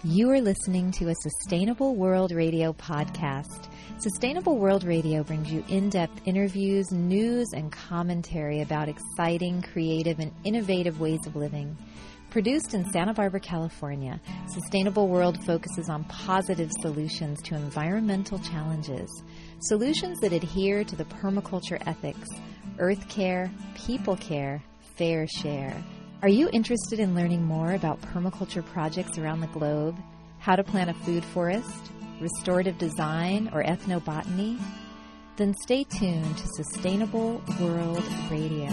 You are listening to a Sustainable World Radio podcast. Sustainable World Radio brings you in-depth interviews, news, and commentary about exciting, creative, and innovative ways of living. Produced in Santa Barbara, California, Sustainable World focuses on positive solutions to environmental challenges, solutions that adhere to the permaculture ethics, earth care, people care, fair share. Are you interested in learning more about permaculture projects around the globe, how to plant a food forest, restorative design, or ethnobotany? Then stay tuned to Sustainable World Radio.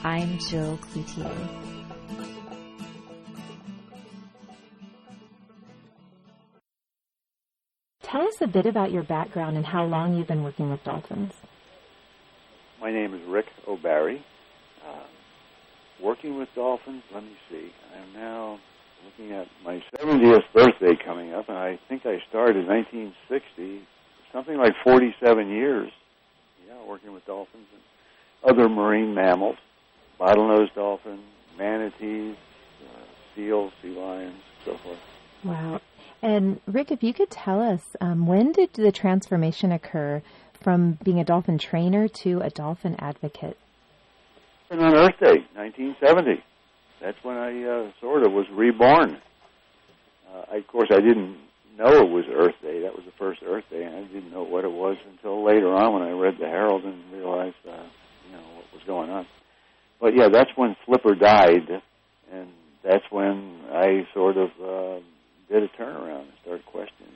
I'm Jill Cloutier. Tell us a bit about your background and how long you've been working with dolphins. My name is Ric O'Barry. Working with dolphins, let me see. I'm now looking at my 70th birthday coming up, and I think I started in 1960, something like 47 years, working with dolphins and other marine mammals, bottlenose dolphin, manatees, seals, sea lions, so forth. Wow. And Ric, if you could tell us, when did the transformation occur from being a dolphin trainer to a dolphin advocate? And on Earth Day, 1970. That's when I sort of was reborn. Of course, I didn't know it was Earth Day. That was the first Earth Day, and I didn't know what it was until later on when I read the Herald and realized, what was going on. But yeah, that's when Flipper died, and that's when I sort of did a turnaround and started questioning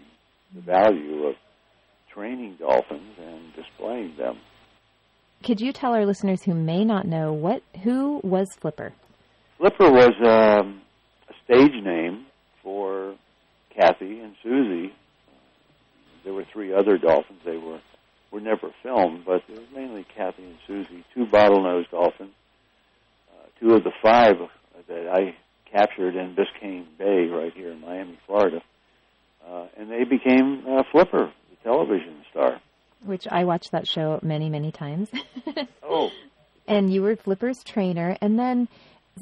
the value of training dolphins and displaying them. Could you tell our listeners who may not know who was Flipper? Flipper was a stage name for Kathy and Susie. There were three other dolphins. They were never filmed, but it was mainly Kathy and Susie, two bottlenose dolphins, two of the five that I captured in Biscayne Bay right here in Miami, Florida. And they became Flipper, the television star. Which I watched that show many, many times. Oh. And you were Flipper's trainer, and then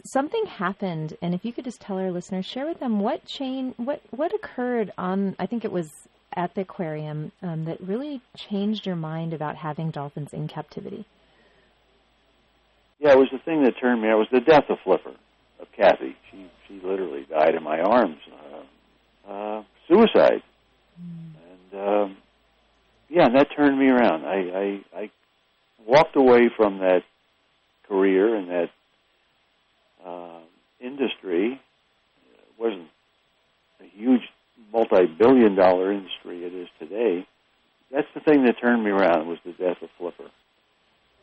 something happened, and if you could just tell our listeners, share with them what occurred on, I think it was at the aquarium, that really changed your mind about having dolphins in captivity. Yeah, it was the thing that turned me. It was the death of Flipper, of Kathy. She literally died in my arms. Suicide. And, and that turned me around. I walked away from that career and that industry. It wasn't a huge multi-billion-dollar industry it is today. That's the thing that turned me around, was the death of Flipper.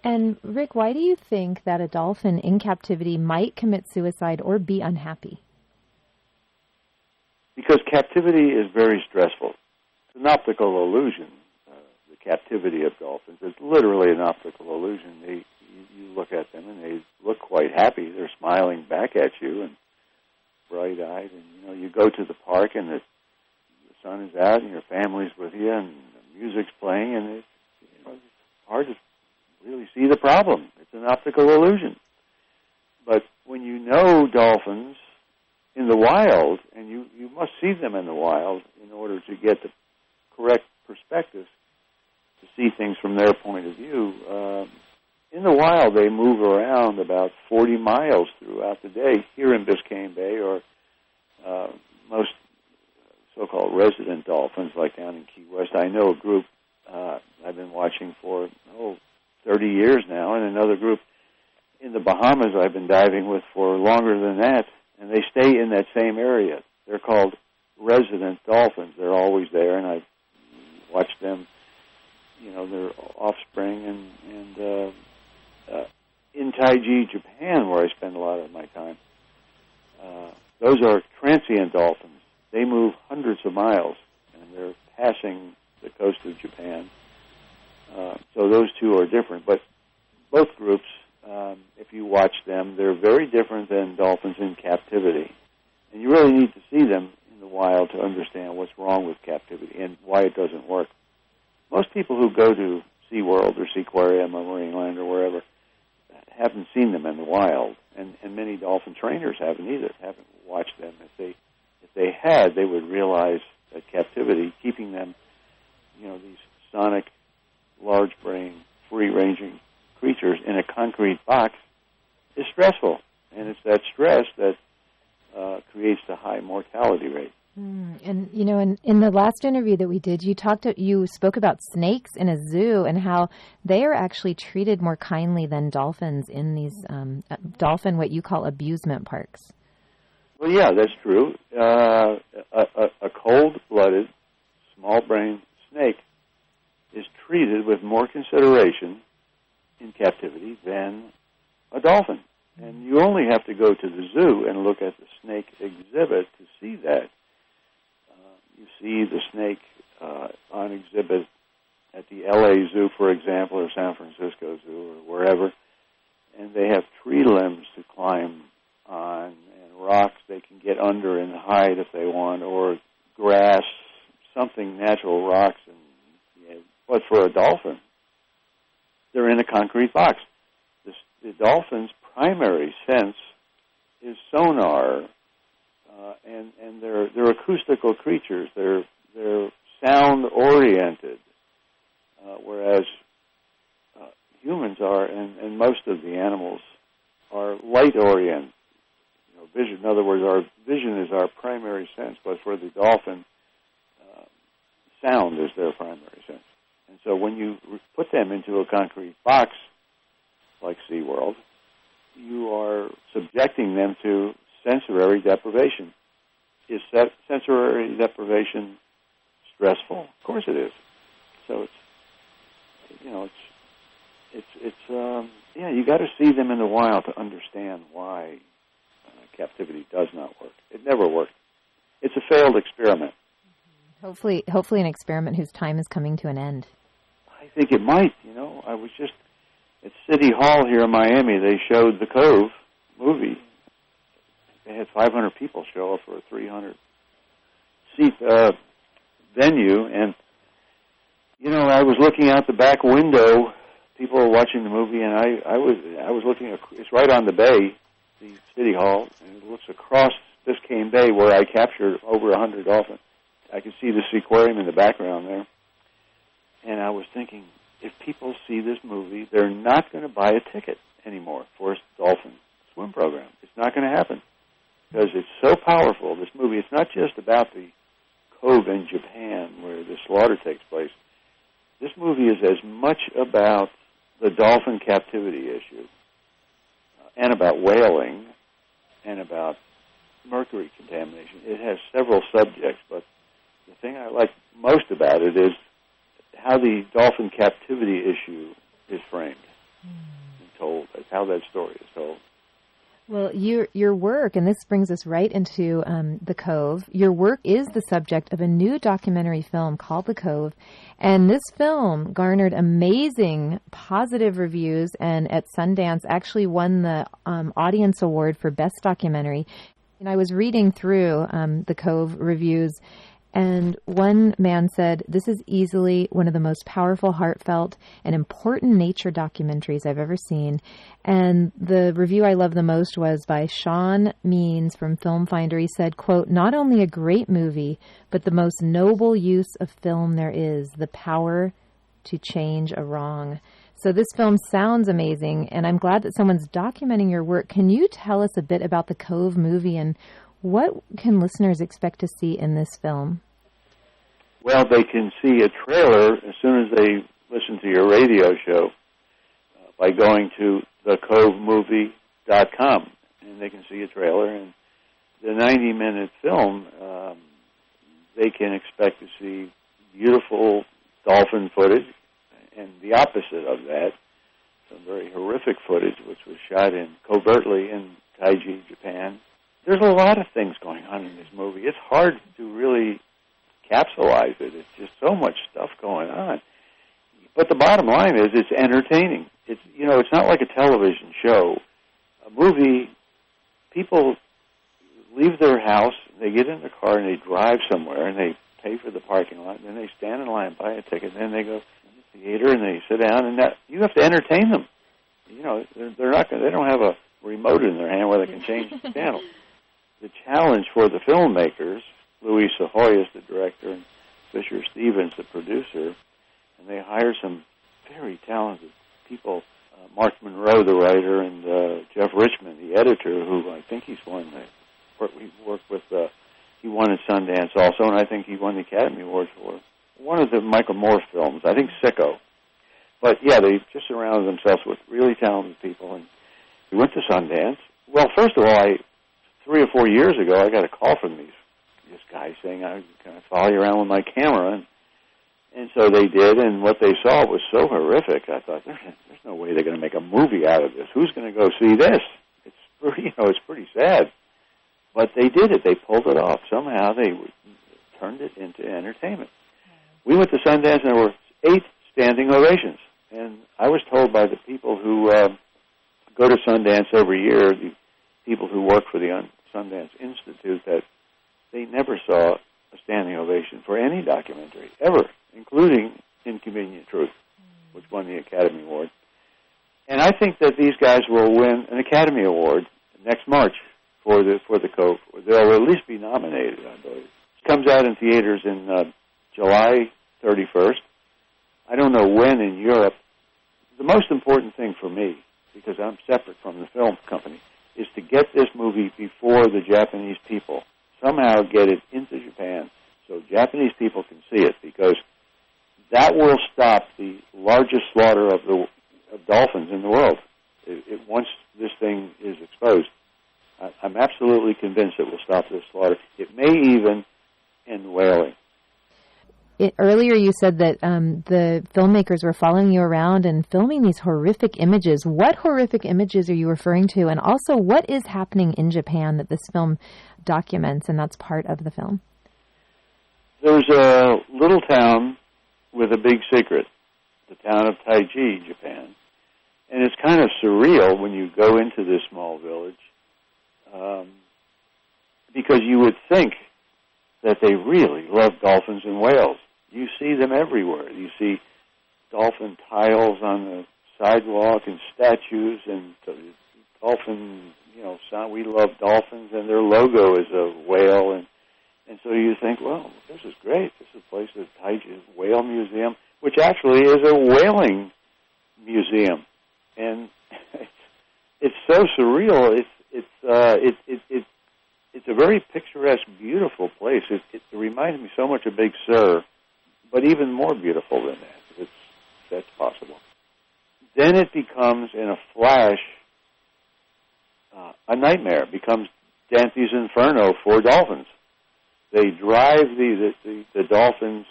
And Ric, why do you think that a dolphin in captivity might commit suicide or be unhappy? Because captivity is very stressful. It's an optical illusion. The captivity of dolphins is literally an optical illusion. You look at them and they look quite happy. They're smiling back at you and bright-eyed. And, you go to the park and the sun is out and your family's with you and the music's playing, and it's hard to really see the problem. It's an optical illusion. But when you know dolphins in the wild, and you must see them in the wild in order to get the correct perspective to see things from their point of view. In the wild, they move around about 40 miles throughout the day here in Biscayne Bay, or most so-called resident dolphins like down in Key West. I know a group I've been watching for 30 years now, and another group in the Bahamas I've been diving with for longer than that, and they stay in that same area. They're called resident dolphins. They're always there, and I watch them, their offspring, and in Taiji, Japan, where I spend a lot of my time, those are transient dolphins. They move hundreds of miles, and they're passing the coast of Japan. So those two are different. But both groups, if you watch them, they're very different than dolphins in captivity. And you really need to see them in the wild to understand what's wrong with captivity and why it doesn't work. Most people who go to SeaWorld or Seaquarium or Marineland or wherever haven't seen them in the wild, and many dolphin trainers haven't either, haven't watched them. If they had, they would realize that captivity, keeping them, these sonic, large-brain, free-ranging creatures in a concrete box is stressful. And it's that stress that creates the high mortality rate. And, in the last interview that we did, you spoke about snakes in a zoo and how they are actually treated more kindly than dolphins in these what you call abusement parks. Well, yeah, that's true. A cold-blooded, small-brained snake is treated with more consideration in captivity than a dolphin. And you only have to go to the zoo and look at the snake exhibit to see that. You see the snake on exhibit at the L.A. Zoo, for example, or San Francisco Zoo, or wherever, and they have tree limbs to climb on and rocks they can get under and hide if they want, or grass, something, natural rocks. But for a dolphin, they're in a concrete box. The dolphin's primary sense is sonar, and they're acoustical creatures. They're sound oriented, whereas humans are, and most of the animals are light oriented. Vision. In other words, our vision is our primary sense, but for the dolphin, sound is their primary sense. And so when you put them into a concrete box, like SeaWorld, you are subjecting them to sensory deprivation. Is sensory deprivation stressful? Of course it is. So you got to see them in the wild to understand why captivity does not work. It never worked. It's a failed experiment. Hopefully an experiment whose time is coming to an end. I think it might. I was just at City Hall here in Miami. They showed the Cove movie. They had 500 people show up for a 300-seat venue, and I was looking out the back window. People were watching the movie, and I was looking. It's right on the bay, the City Hall, and it looks across Biscayne Bay, where I captured over 100 dolphins. I could see the aquarium in the background there, and I was thinking, if people see this movie, they're not going to buy a ticket anymore for a dolphin swim program. It's not going to happen because it's so powerful. This movie, it's not just about the Cove in Japan where the slaughter takes place. This movie is as much about the dolphin captivity issue and about whaling and about mercury contamination. It has several subjects, but the thing I like most about it is how the dolphin captivity issue is framed and told, how that story is told. Well, your work, and this brings us right into The Cove, your work is the subject of a new documentary film called The Cove, and this film garnered amazing positive reviews and at Sundance actually won the Audience Award for Best Documentary. And I was reading through The Cove reviews, and one man said, "This is easily one of the most powerful, heartfelt, and important nature documentaries I've ever seen." And the review I love the most was by Sean Means from Film Finder. He said, quote, "Not only a great movie, but the most noble use of film there is, the power to change a wrong." So this film sounds amazing, and I'm glad that someone's documenting your work. Can you tell us a bit about the Cove movie and what can listeners expect to see in this film? Well, they can see a trailer as soon as they listen to your radio show by going to thecovemovie.com, and they can see a trailer. And the 90-minute film, they can expect to see beautiful dolphin footage, and the opposite of that, some very horrific footage, which was shot covertly in Taiji, Japan. There's a lot of things going on in this movie. It's hard to really capsulize it. It's just so much stuff going on. But the bottom line is it's entertaining. It's not like a television show. A movie, people leave their house, they get in the car and they drive somewhere and they pay for the parking lot, and then they stand in line, buy a ticket, and then they go to the theater and they sit down, and you have to entertain them. They're not they don't have a remote in their hand where they can change the channel. The challenge for the filmmakers, Louis Sahoyas, the director, and Fisher Stevens, the producer, and they hired some very talented people. Mark Monroe, the writer, and Jeff Richmond, the editor, who I think he's won. We worked with. He won at Sundance also, and I think he won the Academy Award for one of the Michael Moore films. I think Sicko. But yeah, they just surrounded themselves with really talented people, and we went to Sundance. Well, first of all, 3 or 4 years ago, I got a call from this guy saying I was going to follow you around with my camera, and so they did, and what they saw was so horrific. I thought, there's no way they're going to make a movie out of this. Who's going to go see this? It's pretty sad. But they did it. They pulled it off. Somehow they turned it into entertainment. We went to Sundance, and there were 8 standing ovations. And I was told by the people who go to Sundance every year, the people who work for the Sundance Institute, that they never saw a standing ovation for any documentary, ever, including Inconvenient Truth, which won the Academy Award. And I think that these guys will win an Academy Award next March for the Cove. They'll at least be nominated, I believe. It comes out in theaters in July 31st. I don't know when in Europe. The most important thing for me, because I'm separate from the film company, is to get this movie before the Japanese people. Somehow get it into Japan so Japanese people can see it, because that will stop the largest slaughter of dolphins in the world. Once this thing is exposed, I'm absolutely convinced it will stop this slaughter. It may even end whaling. Earlier you said that the filmmakers were following you around and filming these horrific images. What horrific images are you referring to? And also, what is happening in Japan that this film documents, and that's part of the film? There's a little town with a big secret, the town of Taiji, Japan. And it's kind of surreal when you go into this small village, because you would think that they really love dolphins and whales. You see them everywhere. You see dolphin tiles on the sidewalk and statues and dolphin, we love dolphins, and their logo is a whale. And so you think, well, this is great. This is a place that Taiji Whale Museum, which actually is a whaling museum. And it's so surreal. It's a very picturesque, beautiful place. It reminds me so much of Big Sur, but even more beautiful than that, if that's possible. Then it becomes, in a flash, a nightmare. It becomes Dante's Inferno for dolphins. They drive the dolphins,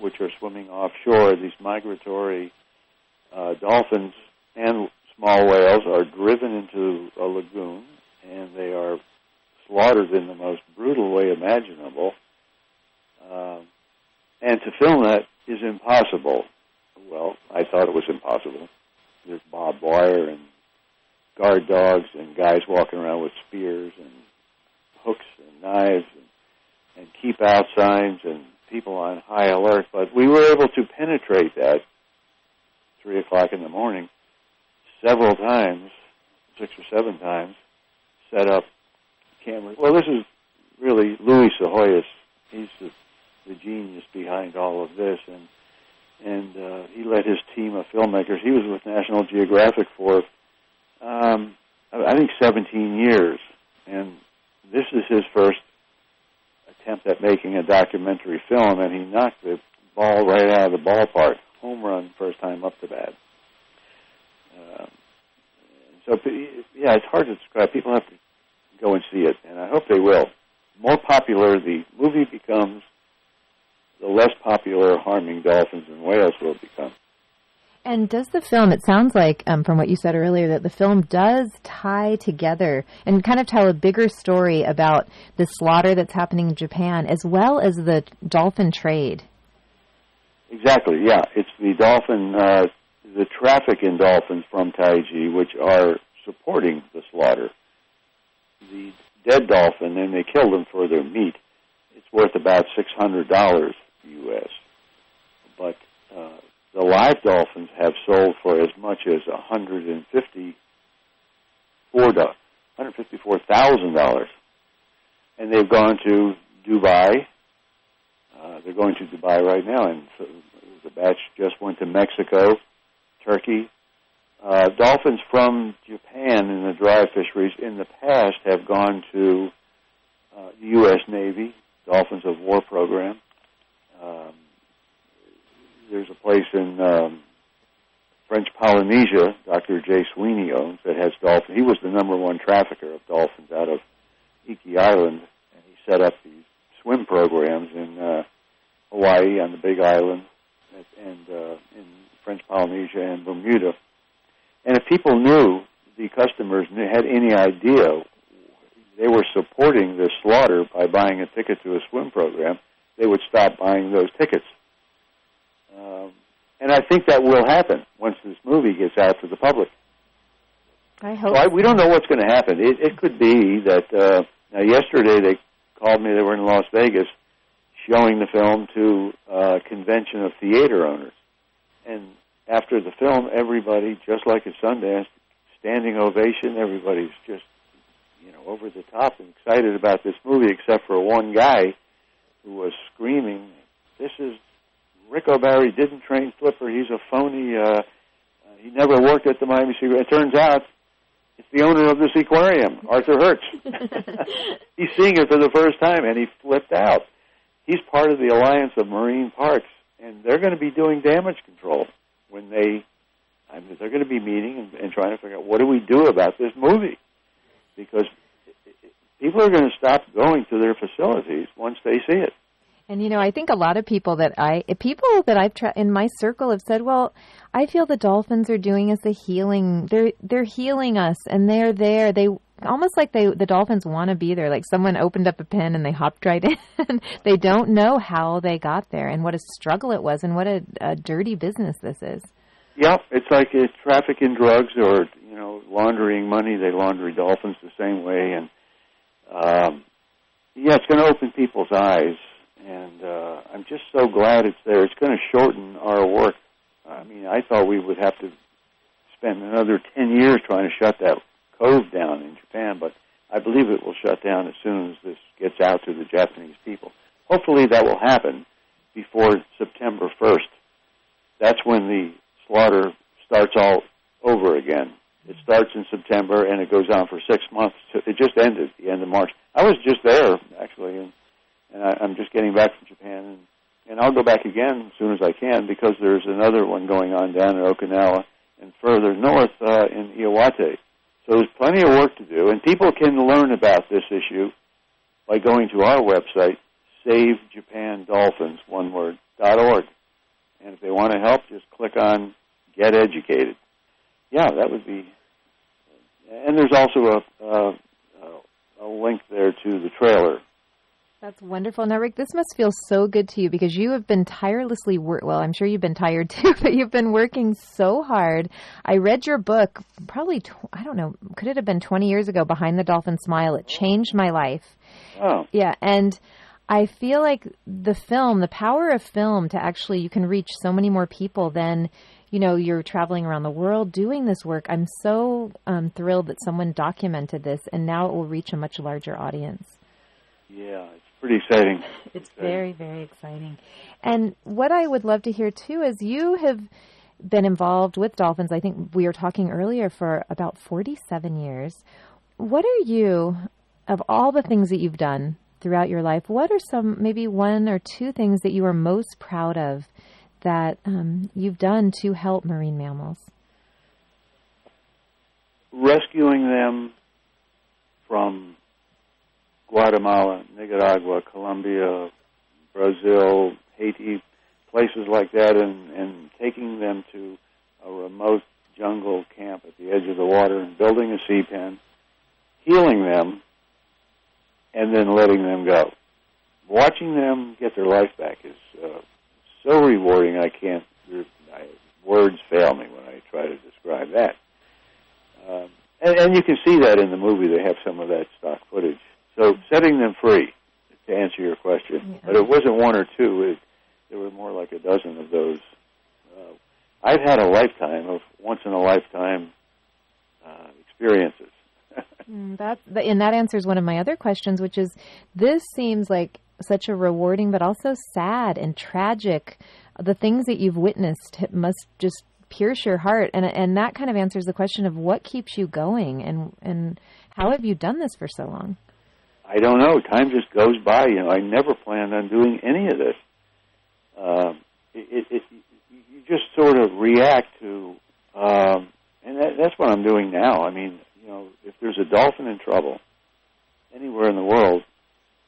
which are swimming offshore, these migratory dolphins and small whales are driven into a lagoon, and they are slaughtered in the most brutal way imaginable. And to film that is impossible. Well, I thought it was impossible. There's barbed wire and guard dogs and guys walking around with spears and hooks and knives and keep out signs and people on high alert. But we were able to penetrate that 3 o'clock in the morning several times, 6 or 7 times, set up cameras. Well, this is really Louis Sahoyas. He's the genius behind all of this, and he led his team of filmmakers. He was with National Geographic for, I think, 17 years, and this is his first attempt at making a documentary film, and he knocked the ball right out of the ballpark. Home run, first time up to bat. Yeah, it's hard to describe. People have to go and see it, and I hope they will. More popular the movie becomes, the less popular harming dolphins and whales will become. And does the film, it sounds like from what you said earlier, that the film does tie together and kind of tell a bigger story about the slaughter that's happening in Japan as well as the dolphin trade. Exactly, yeah. It's the dolphin, the traffic in dolphins from Taiji, which are supporting the slaughter. The dead dolphin, and they kill them for their meat, it's worth about $600 U.S. But the live dolphins have sold for as much as $154,000. And they've gone to Dubai. They're going to Dubai right now, and so the batch just went to Mexico, Turkey. Dolphins from Japan in the dry fisheries in the past have gone to the U.S. Navy, Dolphins of War program. There's a place in French Polynesia, Dr. Jay Sweeney owns, that has dolphins. He was the number one trafficker of dolphins out of Iki Island, and he set up these swim programs in Hawaii on the Big Island and in French Polynesia and Bermuda. And if people knew, the customers had any idea they were supporting this slaughter by buying a ticket to a swim program, they would stop buying those tickets. And I think that will happen once this movie gets out to the public. I hope. So we don't know what's going to happen. It could be that, now yesterday they called me, they were in Las Vegas, showing the film to a convention of theater owners. And after the film, everybody, just like at Sundance, standing ovation, everybody's just, over the top and excited about this movie, except for one guy who was screaming, "This is Ric O'Barry didn't train Flipper. He's a phony. He never worked at the Miami Sea." It turns out it's the owner of this aquarium, Arthur Hertz. He's seeing it for the first time, and he flipped out. He's part of the Alliance of Marine Parks, and they're going to be doing damage control when they're going to be meeting and trying to figure out what do we do about this movie, because people are going to stop going to their facilities once they see it. And, I think a lot of people that I've in my circle have said, well, I feel the dolphins are doing us a healing. They're healing us, and they're there. They almost like the dolphins want to be there. Like someone opened up a pen and they hopped right in. They don't know how they got there and what a struggle it was and what a dirty business this is. Yep, it's like it's trafficking drugs or, laundering money. They launder dolphins the same way. And, it's going to open people's eyes. And I'm just so glad it's there. It's going to shorten our work. I mean, I thought we would have to spend another 10 years trying to shut that Cove down in Japan, but I believe it will shut down as soon as this gets out to the Japanese people. Hopefully that will happen before September 1st. That's when the slaughter starts all over again. It starts in September, and it goes on for 6 months. It just ended at the end of March. I was just there, actually, and I'm just getting back from Japan, and I'll go back again as soon as I can because there's another one going on down in Okinawa and further north in Iwate. So there's plenty of work to do, and people can learn about this issue by going to our website, SaveJapanDolphins.org. And if they want to help, just click on Get Educated. Yeah, that would be... And there's also a link there to the trailer. That's wonderful. Now, Rick, this must feel so good to you because you have been tirelessly well, I'm sure you've been tired too, but you've been working so hard. I read your book probably, I don't know, could it have been 20 years ago, Behind the Dolphin Smile? It changed my life. Oh. Yeah, and I feel like the power of film to actually, you can reach so many more people than, you're traveling around the world doing this work. I'm so thrilled that someone documented this, and now it will reach a much larger audience. Yeah, it's pretty exciting. It's very, very exciting. And what I would love to hear, too, is you have been involved with dolphins, I think we were talking earlier, for about 47 years. What are you, of all the things that you've done throughout your life, what are some, maybe one or two things that you are most proud of that you've done to help marine mammals? Rescuing them from Guatemala, Nicaragua, Colombia, Brazil, Haiti, places like that, and taking them to a remote jungle camp at the edge of the water and building a sea pen, healing them, and then letting them go. Watching them get their life back is so rewarding. Words fail me when I try to describe that. And you can see that in the movie. They have some of that stock footage. So setting them free, to answer your question. Yeah. But it wasn't one or two. There were more like a dozen of those. I've had a lifetime of once-in-a-lifetime experiences. And that answers one of my other questions, which is this seems like such a rewarding but also sad and tragic. The things that you've witnessed must just pierce your heart. And that kind of answers the question of what keeps you going and how have you done this for so long? I don't know. Time just goes by. I never planned on doing any of this. You just sort of react to, and that's what I'm doing now. I mean, if there's a dolphin in trouble anywhere in the world,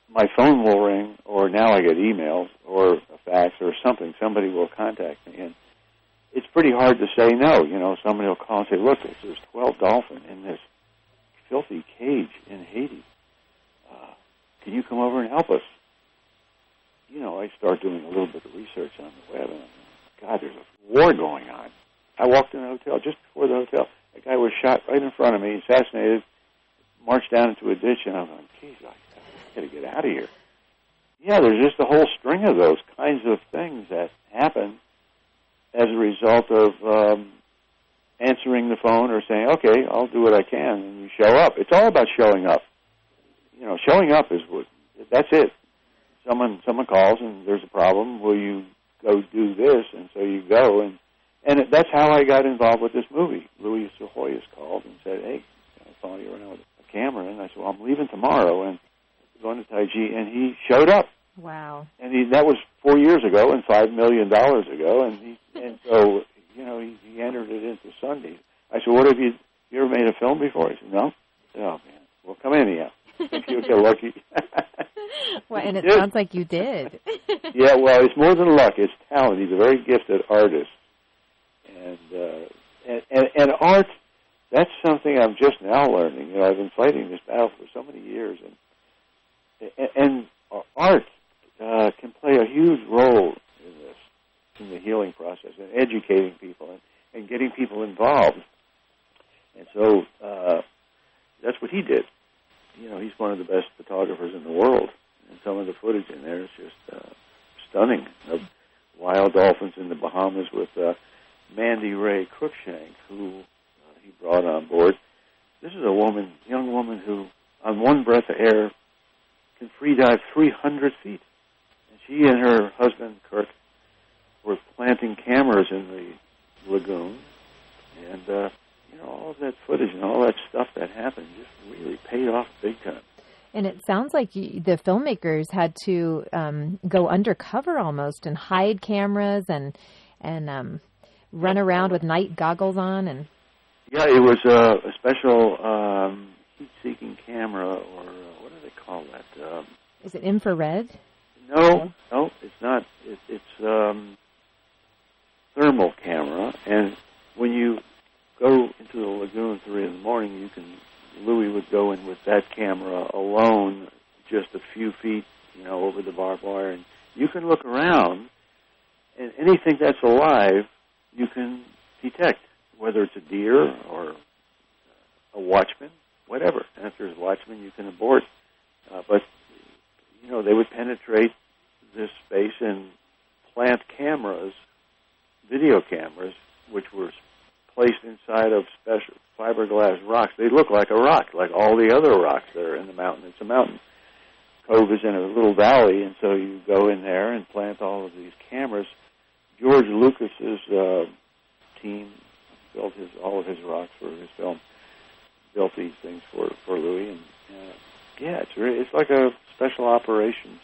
my phone will ring, or now I get emails or a fax or something. Somebody will contact me, and it's pretty hard to say no. Somebody will call and say, look, there's 12 dolphins in this filthy cage in Haiti. Can you come over and help us? I start doing a little bit of research on the web, and God, there's a war going on. I walked in a hotel, just before the hotel. A guy was shot right in front of me, assassinated, marched down into a ditch, and I was like, geez, I got to get out of here. Yeah, there's just a whole string of those kinds of things that happen as a result of answering the phone or saying, okay, I'll do what I can, and you show up. It's all about showing up. Showing up is that's it. Someone calls and there's a problem. Will you go do this? And so you go, and that's how I got involved with this movie. Louis Sahoyas called and said, hey, I saw you around with a camera, and I said, well, I'm leaving tomorrow and going to Taiji, and he showed up. Wow. And that was 4 years ago and $5 million ago, and so he entered it into Sunday. I said, what have you ever made a film before? He said, no. I said, oh man, well come in here. If you get lucky. Well, and it sounds like you did. Yeah, well, it's more than luck. It's talent. He's a very gifted artist. And art, that's something I'm just now learning. I've been fighting this battle for so many years. And art can play a huge role in this, in the healing process, and educating people and getting people involved. And so that's what he did. He's one of the best photographers in the world, and some of the footage in there is just stunning. Of wild dolphins in the Bahamas with Mandy Ray Cruikshank, who he brought on board. This is a young woman who, on one breath of air, can free dive 300 feet. And she and her husband, Kirk, were planting cameras in the lagoon, and all of that footage and all that stuff that happened just really paid off big time. And it sounds like the filmmakers had to go undercover almost and hide cameras and run around with night goggles on. And yeah, it was a special heat-seeking camera, or what do they call that? Is it infrared? No, it's not. It's thermal camera, and when you go into the lagoon 3 in the morning, Louis would go in with that camera alone, just a few feet, over the barbed wire, and you can look around, and anything that's alive, you can detect, whether it's a deer or a watchman, whatever. And if there's a watchman, you can abort. But they would penetrate this space and plant cameras, video cameras, which were placed inside of special fiberglass rocks. They look like a rock, like all the other rocks that are in the mountain. It's a mountain. Cove is in a little valley, and so you go in there and plant all of these cameras. George Lucas's team built all of his rocks for his film, built these things for Louis, and it's like a special operations.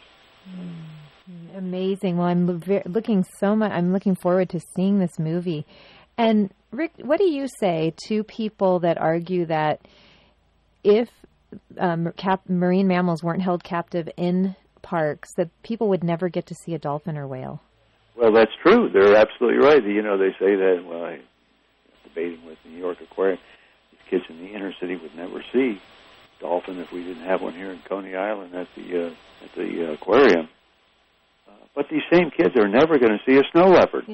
Amazing. Well, I'm looking forward to seeing this movie. And Rick, what do you say to people that argue that if marine mammals weren't held captive in parks, that people would never get to see a dolphin or whale? Well, that's true. They're absolutely right. They say that. Well, I was debating with New York Aquarium. These kids in the inner city would never see dolphin if we didn't have one here in Coney Island at the aquarium. But these same kids are never going to see a snow leopard.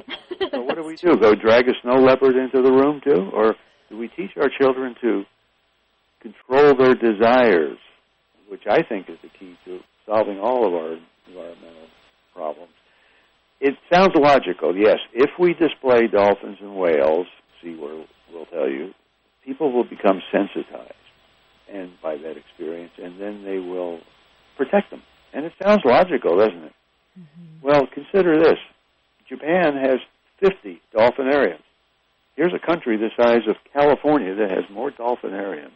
So what do we do? Go drag a snow leopard into the room too? Or do we teach our children to control their desires, which I think is the key to solving all of our environmental problems? It sounds logical, yes. If we display dolphins and whales, SeaWorld will tell you, people will become sensitized and by that experience, and then they will protect them. And it sounds logical, doesn't it? Mm-hmm. Well, consider this. Japan has 50 dolphinariums. Here's a country the size of California that has more dolphinariums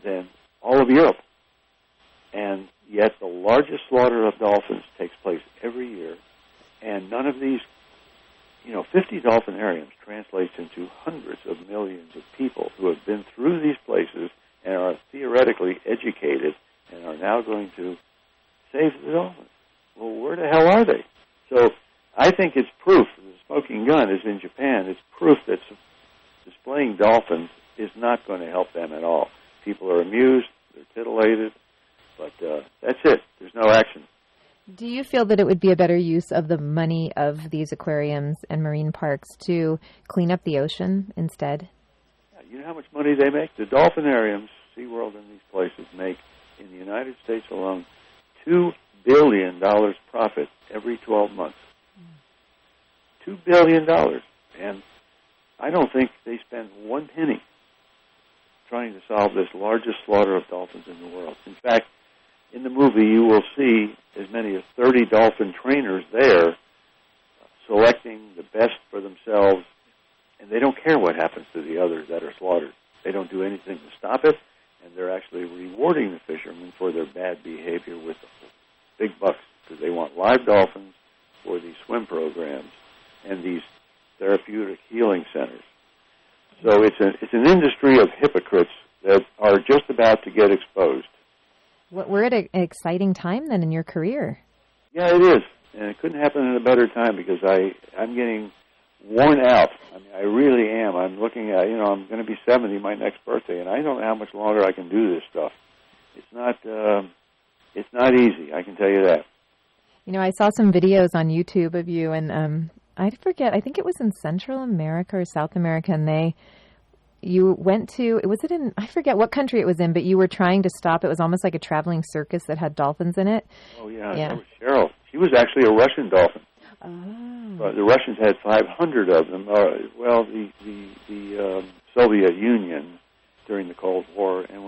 than all of Europe. And yet the largest slaughter of dolphins takes place every year. And none of these, 50 dolphinariums translates into hundreds of millions of people who have been through these places and are theoretically educated and are now going to save the dolphins. Well, where the hell are they? So I think it's proof. The smoking gun is in Japan. It's proof that displaying dolphins is not going to help them at all. People are amused. They're titillated. But that's it. There's no action. Do you feel that it would be a better use of the money of these aquariums and marine parks to clean up the ocean instead? Yeah, you know how much money they make? The dolphinariums, SeaWorld and these places make, in the United States alone, $2 billion profit every 12 months. $2 billion. And I don't think they spend one penny trying to solve this largest slaughter of dolphins in the world. In fact, in the movie, you will see as many as 30 dolphin trainers there selecting the best for themselves, and they don't care what happens to the others that are slaughtered. They don't do anything to stop it, and they're actually rewarding the fishermen for their bad behavior with big bucks because they want live dolphins for these swim programs and these therapeutic healing centers. So it's an industry of hypocrites that are just about to get exposed. We're at an exciting time then in your career. Yeah, it is. And it couldn't happen at a better time because I'm getting worn out. I mean, I really am. I'm looking at, I'm going to be 70 my next birthday, and I don't know how much longer I can do this stuff. It's not easy, I can tell you that. I saw some videos on YouTube of you, and I forget, I think it was in Central America or South America, and you went to, I forget what country it was in, but you were trying to stop, it was almost like a traveling circus that had dolphins in it. Oh, yeah. That was Cheryl. She was actually a Russian dolphin. Oh. The Russians had 500 of them. The Soviet Union during the Cold War, and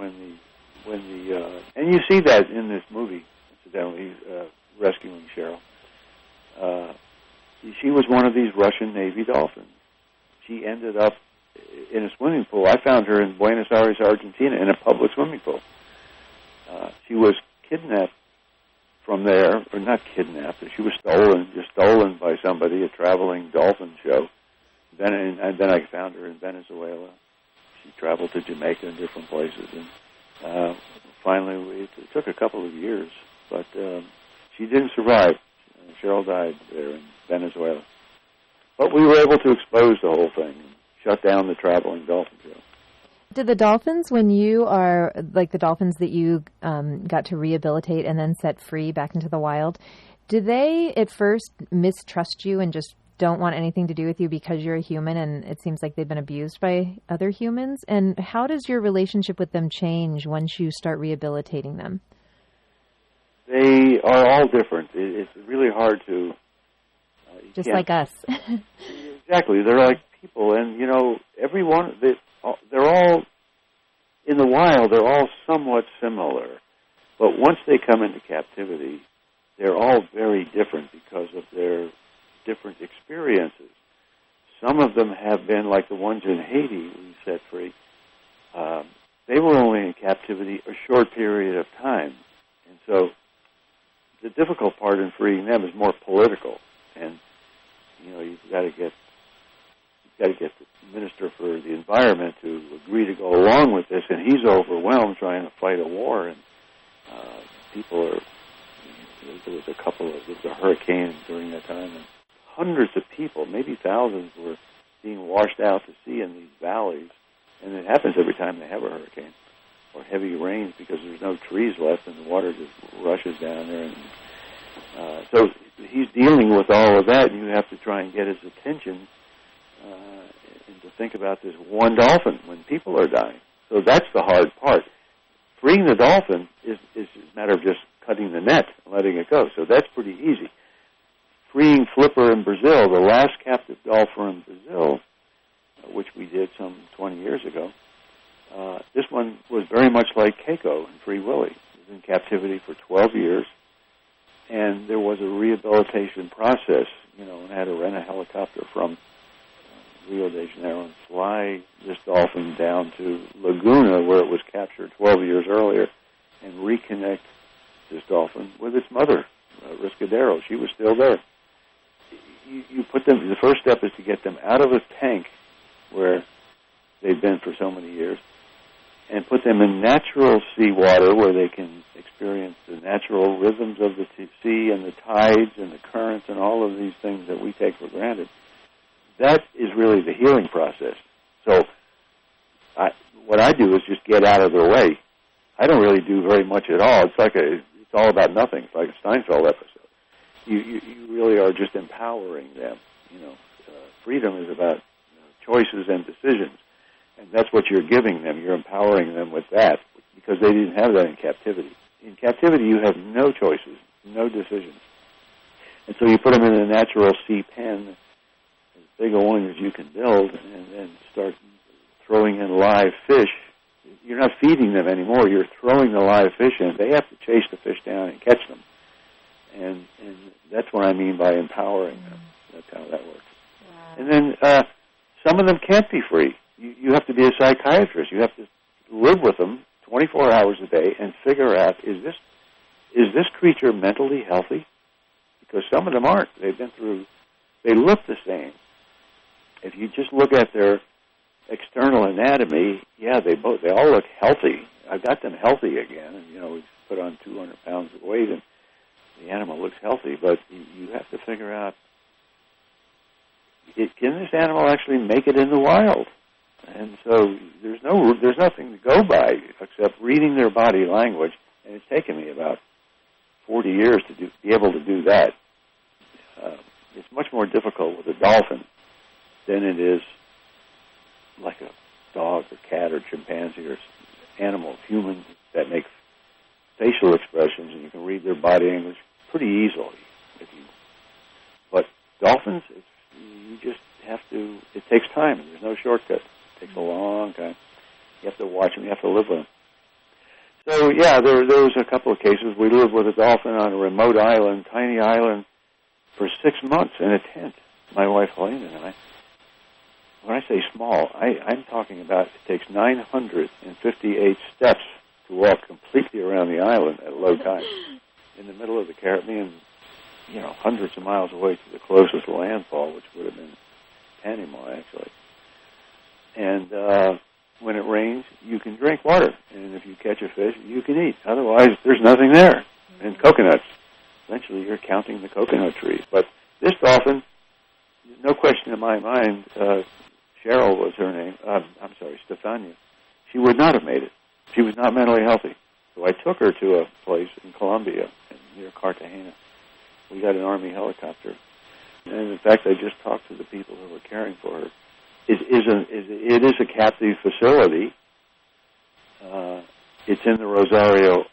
and you see that in this movie, incidentally, Rescuing Cheryl. She was one of these Russian Navy dolphins. She ended up in a swimming pool. I found her in Buenos Aires, Argentina, in a public swimming pool. She was kidnapped from there, or not kidnapped, she was stolen by somebody, a traveling dolphin show. And then I found her in Venezuela. She traveled to Jamaica and different places. And finally, it took a couple of years, but she didn't survive. Cheryl died there in Venezuela. But we were able to expose the whole thing and shut down the traveling dolphin show. Did the dolphins, when you are, like the dolphins that you got to rehabilitate and then set free back into the wild, do they at first mistrust you and just don't want anything to do with you because you're a human and it seems like they've been abused by other humans? And how does your relationship with them change once you start rehabilitating them? They are all different. It's really hard to... just like us. Exactly. They're like people. And, everyone, they're all, in the wild, they're all somewhat similar. But once they come into captivity, they're all very different because of their different experiences. Some of them have been, like the ones in Haiti we set free, they were only in captivity a short period of time. And so the difficult part in freeing them is more political. And, you've got to get the Minister for the Environment to agree to go along with this, and he's overwhelmed trying to fight a war. And people are, there was a hurricane during that time, and hundreds of people, maybe thousands, were being washed out to sea in these valleys. And it happens every time they have a hurricane or heavy rains because there's no trees left and the water just rushes down there. And so he's dealing with all of that, and you have to try and get his attention and to think about this one dolphin when people are dying. So that's the hard part. Freeing the dolphin is a matter of just cutting the net and letting it go. So that's pretty easy. Freeing Flipper in Brazil, the last captive dolphin in Brazil, which we did some 20 years ago, this one was very much like Keiko and Free Willy. He was in captivity for 12 years. And there was a rehabilitation process, and I had to rent a helicopter from Rio de Janeiro and fly this dolphin down to Laguna, where it was captured 12 years earlier, and reconnect this dolphin with its mother, Ric O'Barry. She was still there. You put them. The first step is to get them out of a tank where they've been for so many years, and put them in natural seawater where they can experience the natural rhythms of the sea and the tides and the currents and all of these things that we take for granted. That is really the healing process. So what I do is just get out of their way. I don't really do very much at all. It's all about nothing. It's like a Seinfeld episode. You really are just empowering them. Freedom is about choices and decisions, and that's what you're giving them. You're empowering them with that because they didn't have that in captivity. In captivity, you have no choices, no decisions, and so you put them in a natural sea pen, as big a one as you can build, and then start throwing in live fish. You're not feeding them anymore. You're throwing the live fish in. They have to chase the fish down and catch them. And that's what I mean by empowering them. That's how that works. Wow. And then some of them can't be free. You have to be a psychiatrist. You have to live with them 24 hours a day and figure out, is this creature mentally healthy? Because some of them aren't. They look the same. If you just look at their external anatomy, yeah, they all look healthy. I got them healthy again. And, we put on 200 pounds of weight, and the animal looks healthy. But you have to figure out, can this animal actually make it in the wild? And so there's nothing to go by except reading their body language. And it's taken me about 40 years to be able to do that. It's much more difficult with a dolphin than it is like a dog or cat or chimpanzee or animal, humans that make facial expressions, and you can read their body language pretty easily. But dolphins, you just have to, it takes time, and there's no shortcut. It takes a long time. You have to watch them, you have to live with them. So, yeah, there was a couple of cases. We lived with a dolphin on a remote island, tiny island, for 6 months in a tent, my wife Helena and I. When I say small, I'm talking about it takes 958 steps to walk completely around the island at low tide in the middle of the Caribbean, hundreds of miles away to the closest landfall, which would have been Panama, actually. And when it rains, you can drink water. And if you catch a fish, you can eat. Otherwise, there's nothing there. And coconuts. Eventually, you're counting the coconut trees. But this dolphin, no question in my mind, Cheryl was her name. Stefania. She would not have made it. She was not mentally healthy. So I took her to a place in Colombia, near Cartagena. We got an Army helicopter. And in fact, I just talked to the people who were caring for her. It is a captive facility. It's in the Rosario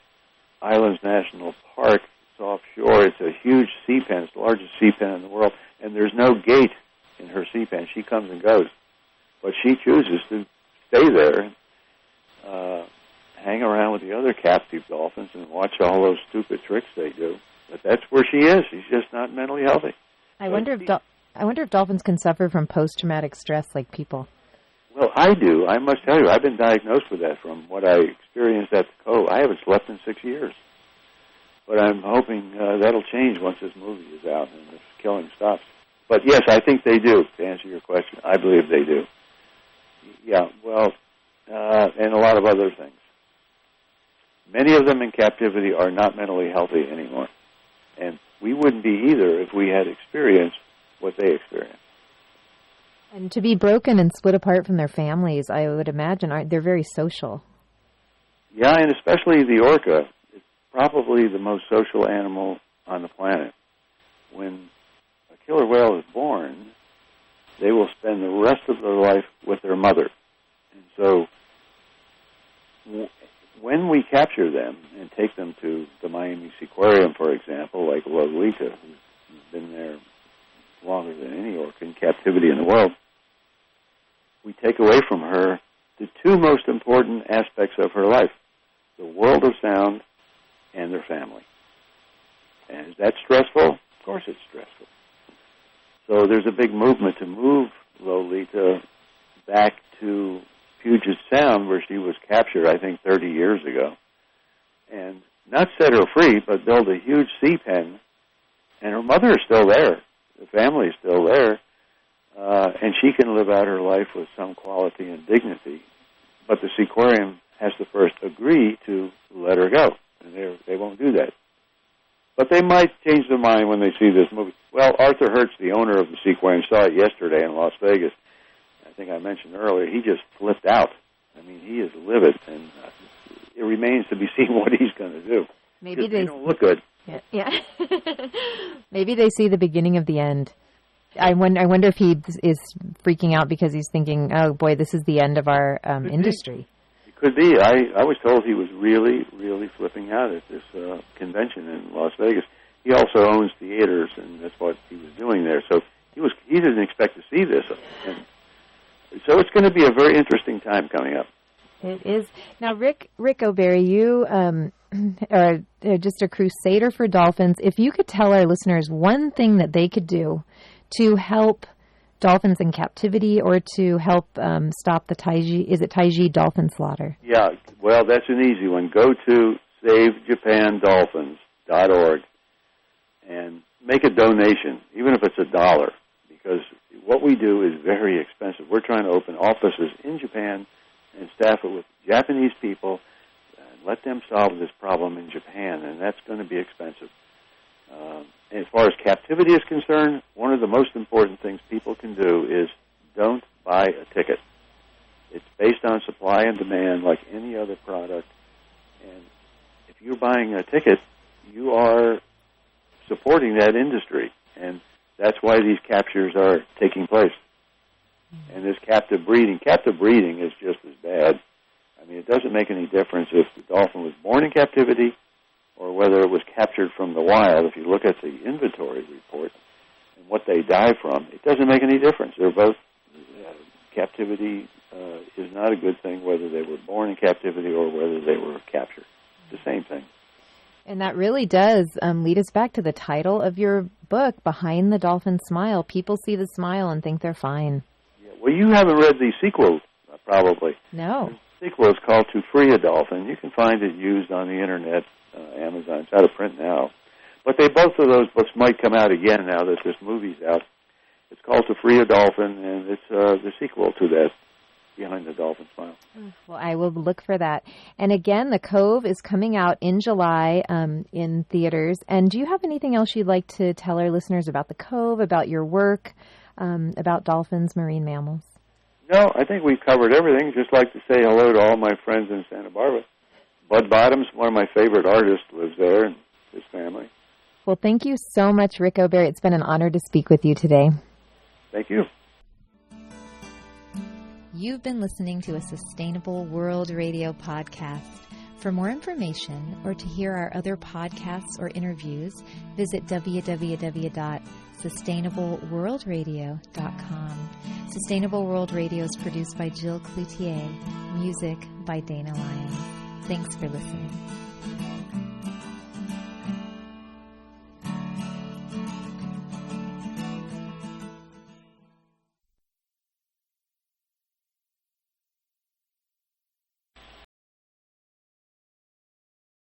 Islands National Park. It's offshore. It's a huge sea pen. It's the largest sea pen in the world. And there's no gate in her sea pen. She comes and goes. But she chooses to stay there, hang around with the other captive dolphins and watch all those stupid tricks they do. But that's where she is. She's just not mentally healthy. I wonder if dolphins can suffer from post-traumatic stress like people. Well, I do. I must tell you, I've been diagnosed with that from what I experienced at the Cove. I haven't slept in 6 years. But I'm hoping that'll change once this movie is out and this killing stops. But yes, I think they do, to answer your question. I believe they do. Yeah, well, and a lot of other things. Many of them in captivity are not mentally healthy anymore. And we wouldn't be either if we had experienced what they experienced. And to be broken and split apart from their families, I would imagine, they're very social. Yeah, and especially the orca. It's probably the most social animal on the planet. When a killer whale is born, they will spend the rest of their life with their mother. And so when we capture them and take them to the Miami Seaquarium, for example, like Lolita, who's been there longer than any orca in captivity in the world, we take away from her the two most important aspects of her life, the world of sound and their family. And that stressful? Of course it's stressful. So there's a big movement to move Lolita back to Puget Sound, where she was captured, I think, 30 years ago. And not set her free, but build a huge sea pen. And her mother is still there. The family is still there. And she can live out her life with some quality and dignity. But the Seaquarium has to first agree to let her go. And they won't do that. But they might change their mind when they see this movie. Well, Arthur Hertz, the owner of the Seaquarium, saw it yesterday in Las Vegas. I think I mentioned earlier, he just flipped out. I mean, he is livid, and it remains to be seen what he's going to do. Maybe they don't look good. Yeah. Maybe they see the beginning of the end. I wonder if he is freaking out because he's thinking, oh, boy, this is the end of our industry. It could be. I was told he was really, really flipping out at this convention in Las Vegas. He also owns theaters, and that's what he was doing there. So he didn't expect to see this. And so it's going to be a very interesting time coming up. It is. Now, Ric O'Barry, you are just a crusader for dolphins. If you could tell our listeners one thing that they could do to help dolphins in captivity or to help stop the Taiji dolphin slaughter? Yeah, well, that's an easy one. Go to SaveJapanDolphins.org and make a donation, even if it's $1, because what we do is very expensive. We're trying to open offices in Japan and staff it with Japanese people and let them solve this problem in Japan, and that's going to be expensive. As far as captivity is concerned, one of the most important things people can do is don't buy a ticket. It's based on supply and demand like any other product, and if you're buying a ticket, you are supporting that industry, and that's why these captures are taking place. And this captive breeding is just as bad. I mean, it doesn't make any difference if the dolphin was born in captivity or whether it was captured from the wild. If you look at the inventory report and what they die from, it doesn't make any difference. They're both, captivity is not a good thing, whether they were born in captivity or whether they were captured. It's the same thing. And that really does lead us back to the title of your book, Behind the Dolphin Smile. People see the smile and think they're fine. Yeah, well, you haven't read the sequel, probably. No. The sequel is called To Free a Dolphin. You can find it used on the Internet, Amazon. It's out of print now. But both of those books might come out again now that this movie's out. It's called To Free a Dolphin, and it's the sequel to that, Behind the Dolphin Smile. Well, I will look for that. And again, The Cove is coming out in July in theaters. And do you have anything else you'd like to tell our listeners about The Cove, about your work, about dolphins, marine mammals? No, I think we've covered everything. Just like to say hello to all my friends in Santa Barbara. Bud Bottoms, one of my favorite artists, lives there, and his family. Well, thank you so much, Ric O'Barry. It's been an honor to speak with you today. Thank you. You've been listening to a Sustainable World Radio podcast. For more information or to hear our other podcasts or interviews, visit www.sustainableworldradio.com. Sustainable World Radio is produced by Jill Cloutier. Music by Dana Lyons. Thanks for listening.